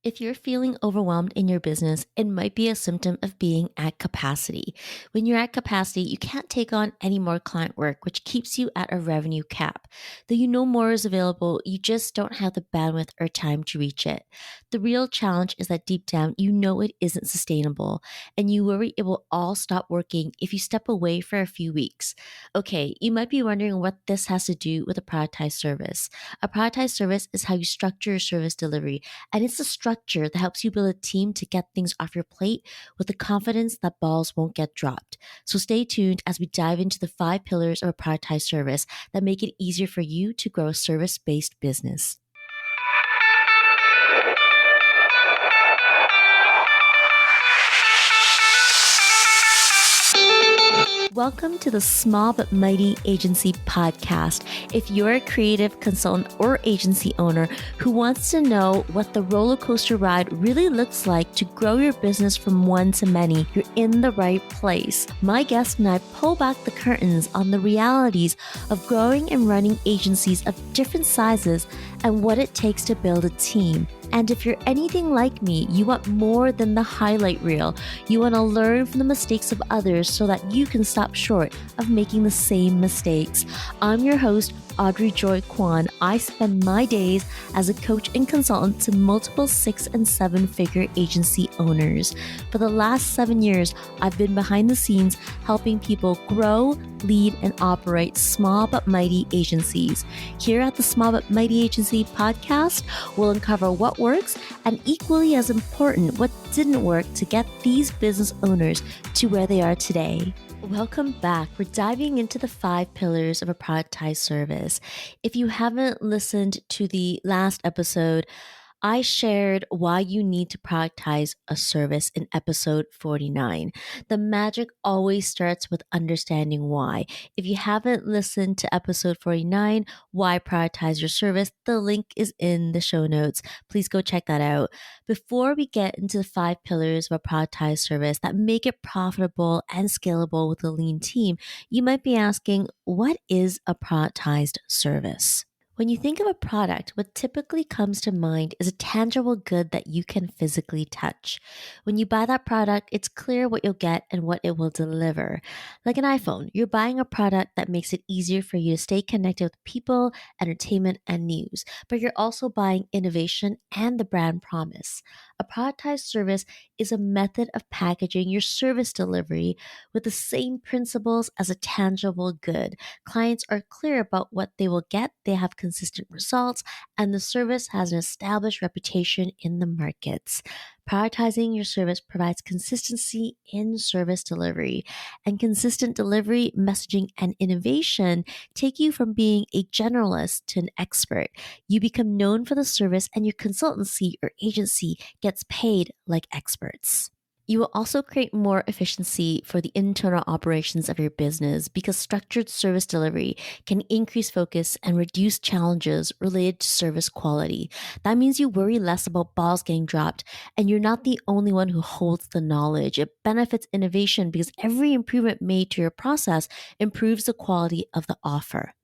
If you're feeling overwhelmed in your business, it might be a symptom of being at capacity. When you're at capacity, you can't take on any more client work, which keeps you at a revenue cap. Though you know more is available, you just don't have the bandwidth or time to reach it. The real challenge is that deep down, you know it isn't sustainable, and you worry it will all stop working if you step away for a few weeks. Okay, you might be wondering what this has to do with a productized service. A productized service is how you structure your service delivery, and it's a structure that helps you build a team to get things off your plate with the confidence that balls won't get dropped. So stay tuned as we dive into the 5 pillars of a productized service that make it easier for you to grow a service-based business. Welcome to the Small But Mighty Agency podcast. If you're a creative consultant or agency owner who wants to know what the roller coaster ride really looks like to grow your business from one to many, you're in the right place. My guest and I pull back the curtains on the realities of growing and running agencies of different sizes and what it takes to build a team. And if you're anything like me, you want more than the highlight reel. You want to learn from the mistakes of others so that you can stop short of making the same mistakes. I'm your host, Audrey Joy Kwan. I spend my days as a coach and consultant to multiple 6 and 7-figure agency owners. For the last 7 years, I've been behind the scenes helping people grow, lead, and operate small but mighty agencies. Here at the Small But Mighty Agency podcast, we'll uncover what works and, equally as important, what didn't work to get these business owners to where they are today. Welcome back. We're diving into the 5 pillars of a productized service. If you haven't listened to the last episode, I shared why you need to productize a service in episode 49. The magic always starts with understanding why. If you haven't listened to episode 49, Why Productize Your Service, the link is in the show notes. Please go check that out. Before we get into the 5 pillars of a productized service that make it profitable and scalable with a lean team, you might be asking, what is a productized service? When you think of a product, what typically comes to mind is a tangible good that you can physically touch. When you buy that product, it's clear what you'll get and what it will deliver. Like an iPhone, you're buying a product that makes it easier for you to stay connected with people, entertainment, and news, but you're also buying innovation and the brand promise. A productized service is a method of packaging your service delivery with the same principles as a tangible good. Clients are clear about what they will get, they have consistent results, and the service has an established reputation in the markets. Prioritizing your service provides consistency in service delivery, and consistent delivery, messaging, and innovation take you from being a generalist to an expert. You become known for the service, and your consultancy or agency gets paid like experts. You will also create more efficiency for the internal operations of your business because structured service delivery can increase focus and reduce challenges related to service quality. That means you worry less about balls getting dropped, and you're not the only one who holds the knowledge. It benefits innovation because every improvement made to your process improves the quality of the offer.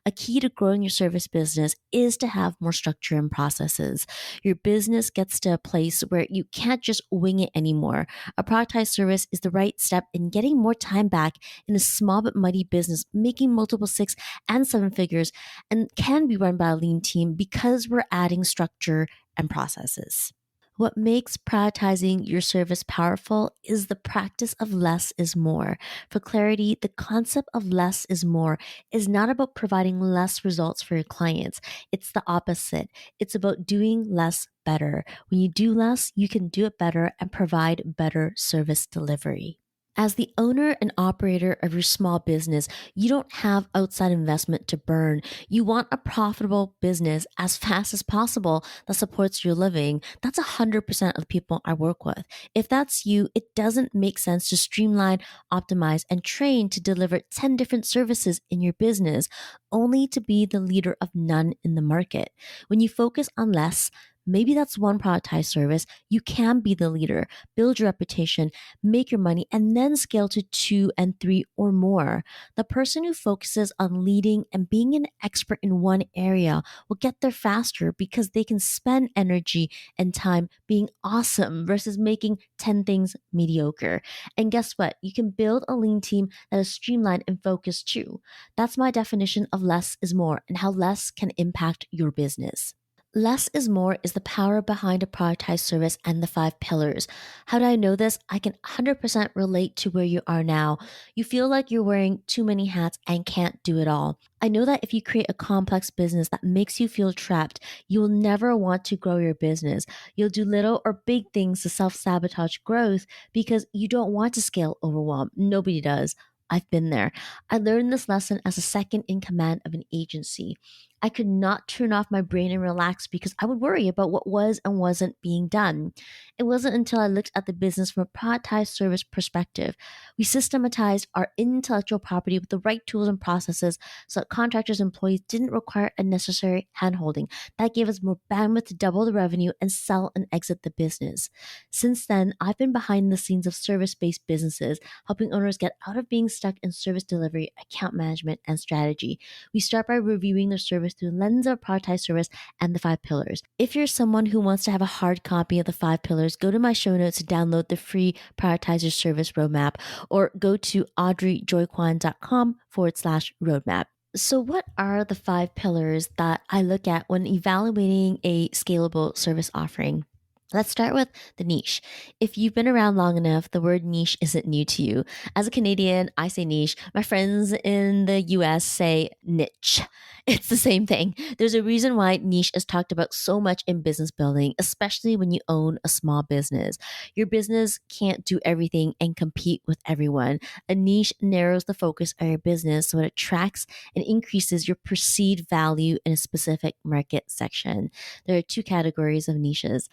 A key to growing your service business is to have more structure and processes. Your business gets to a place where you can't just wing it anymore. A productized service is the right step in getting more time back in a small but mighty business, making multiple 6 and 7 figures, and can be run by a lean team because we're adding structure and processes. What makes prioritizing your service powerful is the practice of less is more. For clarity, the concept of less is more is not about providing less results for your clients. It's the opposite. It's about doing less better. When you do less, you can do it better and provide better service delivery. As the owner and operator of your small business, you don't have outside investment to burn. You want a profitable business as fast as possible that supports your living. That's 100% of the people I work with. If that's you, it doesn't make sense to streamline, optimize, and train to deliver 10 different services in your business, only to be the leader of none in the market. When you focus on less, Maybe that's one productized service. You can be the leader, build your reputation, make your money, and then scale to 2 and 3 or more. The person who focuses on leading and being an expert in one area will get there faster because they can spend energy and time being awesome versus making 10 things mediocre. And guess what? You can build a lean team that is streamlined and focused too. That's my definition of less is more and how less can impact your business. Less is more is the power behind a productized service and the 5 pillars. How do I know this? I can 100% relate to where you are now. You feel like you're wearing too many hats and can't do it all. I know that if you create a complex business that makes you feel trapped, you will never want to grow your business. You'll do little or big things to self sabotage growth because you don't want to scale overwhelm. Nobody does. I've been there. I learned this lesson as a second in command of an agency. I could not turn off my brain and relax because I would worry about what was and wasn't being done. It wasn't until I looked at the business from a productized service perspective. We systematized our intellectual property with the right tools and processes so that contractors and employees didn't require unnecessary handholding. That gave us more bandwidth to double the revenue and sell and exit the business. Since then, I've been behind the scenes of service-based businesses, helping owners get out of being stuck in service delivery, account management, and strategy. We start by reviewing their service through the lens of productized service and the 5 pillars. If you're someone who wants to have a hard copy of the 5 pillars, go to my show notes to download the free productizer service roadmap or go to audreyjoyquan.com/roadmap. So, what are the 5 pillars that I look at when evaluating a scalable service offering? Let's start with the niche. If you've been around long enough, the word niche isn't new to you. As a Canadian, I say niche. My friends in the US say niche. It's the same thing. There's a reason why niche is talked about so much in business building, especially when you own a small business. Your business can't do everything and compete with everyone. A niche narrows the focus of your business so it attracts and increases your perceived value in a specific market section. There are 2 categories of niches.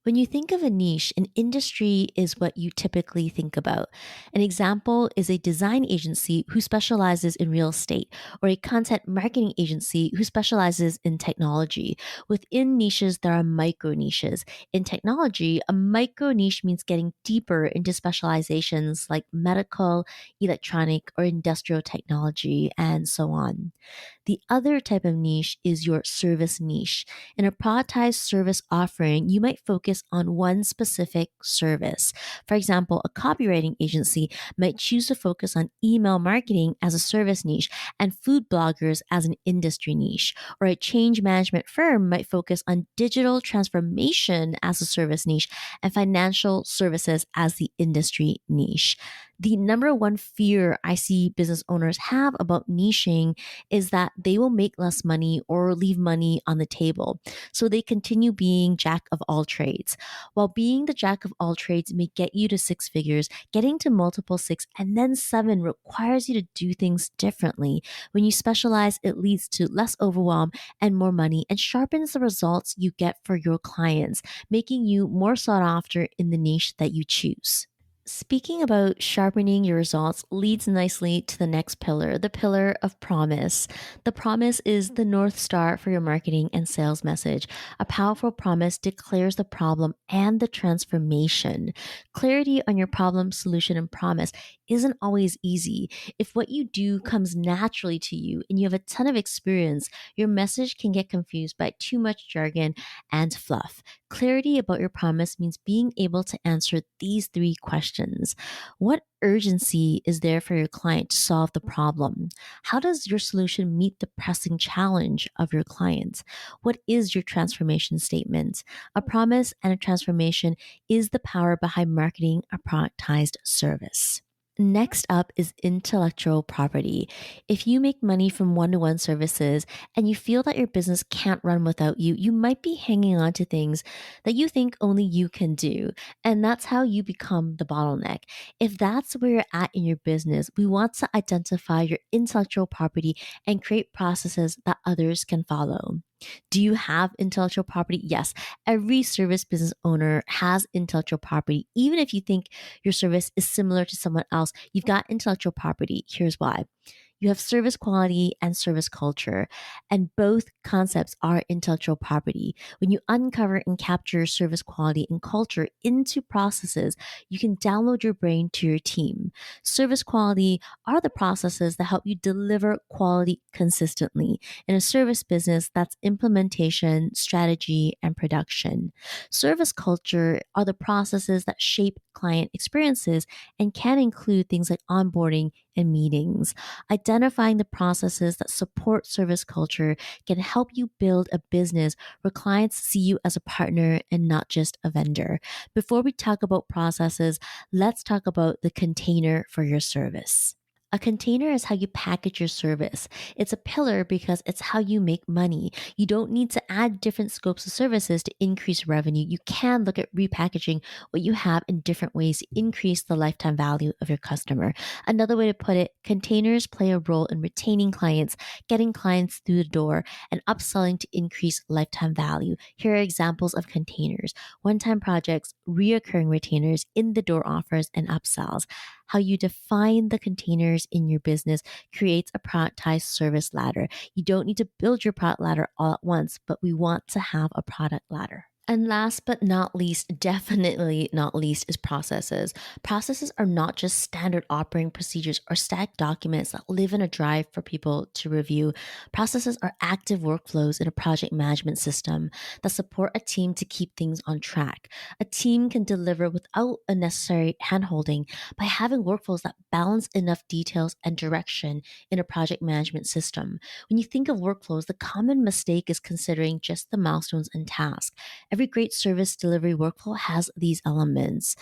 When you think of a niche, an industry is what you typically think about. An example is a design agency who specializes in real estate, or a content marketing agency who specializes in technology. Within niches, there are micro niches. In technology, a micro niche means getting deeper into specializations like medical, electronic, or industrial technology, and so on. The other type of niche is your service niche. In a productized service offering, you might focus on one specific service. For example, a copywriting agency might choose to focus on email marketing as a service niche and food bloggers as an industry niche. Or a change management firm might focus on digital transformation as a service niche and financial services as the industry niche. The number one fear I see business owners have about niching is that they will make less money or leave money on the table. So they continue being jack of all trades. While being the jack of all trades may get you to 6 figures, getting to multiple 6 and then 7 requires you to do things differently. When you specialize, it leads to less overwhelm and more money and sharpens the results you get for your clients, making you more sought after in the niche that you choose. Speaking about sharpening your results leads nicely to the next pillar, the pillar of promise. The promise is the North Star for your marketing and sales message. A powerful promise declares the problem and the transformation. Clarity on your problem, solution, and promise isn't always easy. If what you do comes naturally to you and you have a ton of experience, your message can get confused by too much jargon and fluff. Clarity about your promise means being able to answer these 3 questions. What urgency is there for your client to solve the problem? How does your solution meet the pressing challenge of your client? What is your transformation statement? A promise and a transformation is the power behind marketing a productized service. Next up is intellectual property. If you make money from one-to-one services and you feel that your business can't run without you, you might be hanging on to things that you think only you can do. And that's how you become the bottleneck. If that's where you're at in your business, we want to identify your intellectual property and create processes that others can follow. Do you have intellectual property? Yes. Every service business owner has intellectual property. Even if you think your service is similar to someone else, you've got intellectual property. Here's why. You have service quality and service culture, and both concepts are intellectual property. When you uncover and capture service quality and culture into processes, you can download your brain to your team. Service quality are the processes that help you deliver quality consistently. In a service business, that's implementation, strategy, and production. Service culture are the processes that shape client experiences and can include things like onboarding and meetings. Identifying the processes that support service culture can help you build a business where clients see you as a partner and not just a vendor. Before we talk about processes, let's talk about the container for your service. A container is how you package your service. It's a pillar because it's how you make money. You don't need to add different scopes of services to increase revenue. You can look at repackaging what you have in different ways to increase the lifetime value of your customer. Another way to put it, containers play a role in retaining clients, getting clients through the door, and upselling to increase lifetime value. Here are examples of containers: one-time projects, reoccurring retainers, in-the-door offers, and upsells. How you define the containers in your business creates a productized service ladder. You don't need to build your product ladder all at once, but we want to have a product ladder. And last but not least, definitely not least, is processes. Processes are not just standard operating procedures or static documents that live in a drive for people to review. Processes are active workflows in a project management system that support a team to keep things on track. A team can deliver without unnecessary handholding by having workflows that balance enough details and direction in a project management system. When you think of workflows, the common mistake is considering just the milestones and tasks. Every great service delivery workflow has these elements.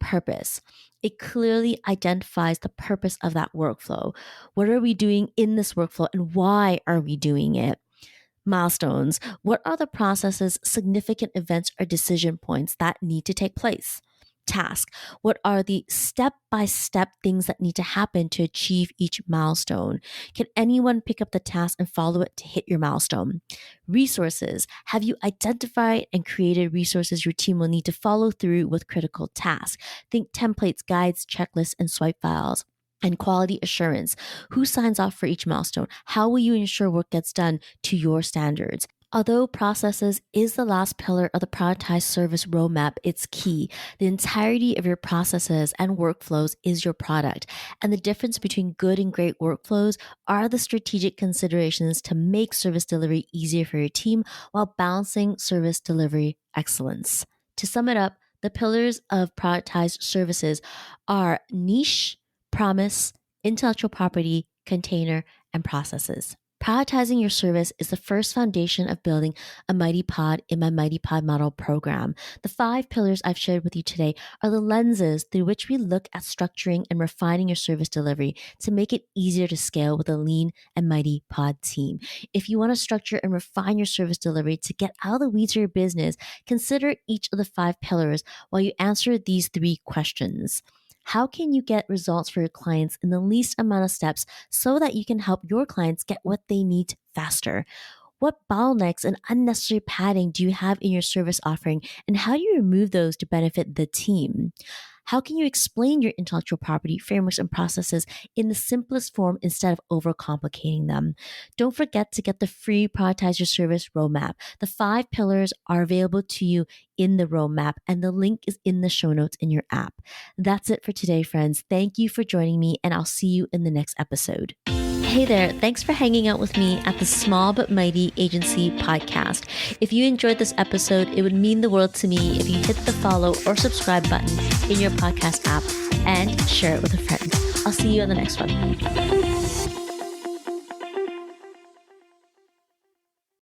Purpose. It clearly identifies the purpose of that workflow. What are we doing in this workflow and why are we doing it? Milestones. What are the processes, significant events, or decision points that need to take place? Task. What are the step-by-step things that need to happen to achieve each milestone? Can anyone pick up the task and follow it to hit your milestone? Resources. Have you identified and created resources your team will need to follow through with critical tasks? Think templates, guides, checklists, and swipe files. And quality assurance. Who signs off for each milestone? How will you ensure work gets done to your standards? Although processes is the last pillar of the productized service roadmap, it's key. The entirety of your processes and workflows is your product. And the difference between good and great workflows are the strategic considerations to make service delivery easier for your team while balancing service delivery excellence. To sum it up, the pillars of productized services are niche, promise, intellectual property, container, and processes. Productizing your service is the first foundation of building a Mighty Pod in my Mighty Pod Model program. The 5 pillars I've shared with you today are the lenses through which we look at structuring and refining your service delivery to make it easier to scale with a lean and Mighty Pod team. If you want to structure and refine your service delivery to get out of the weeds of your business, consider each of the 5 pillars while you answer these 3 questions. How can you get results for your clients in the least amount of steps so that you can help your clients get what they need faster? What bottlenecks and unnecessary padding do you have in your service offering, and how do you remove those to benefit the team? How can you explain your intellectual property, frameworks, and processes in the simplest form instead of overcomplicating them? Don't forget to get the free Productize Your Service roadmap. The 5 pillars are available to you in the roadmap, and the link is in the show notes in your app. That's it for today, friends. Thank you for joining me, and I'll see you in the next episode. Hey there, thanks for hanging out with me at the Small But Mighty Agency podcast. If you enjoyed this episode, it would mean the world to me if you hit the follow or subscribe button in your podcast app and share it with a friend. I'll see you on the next one.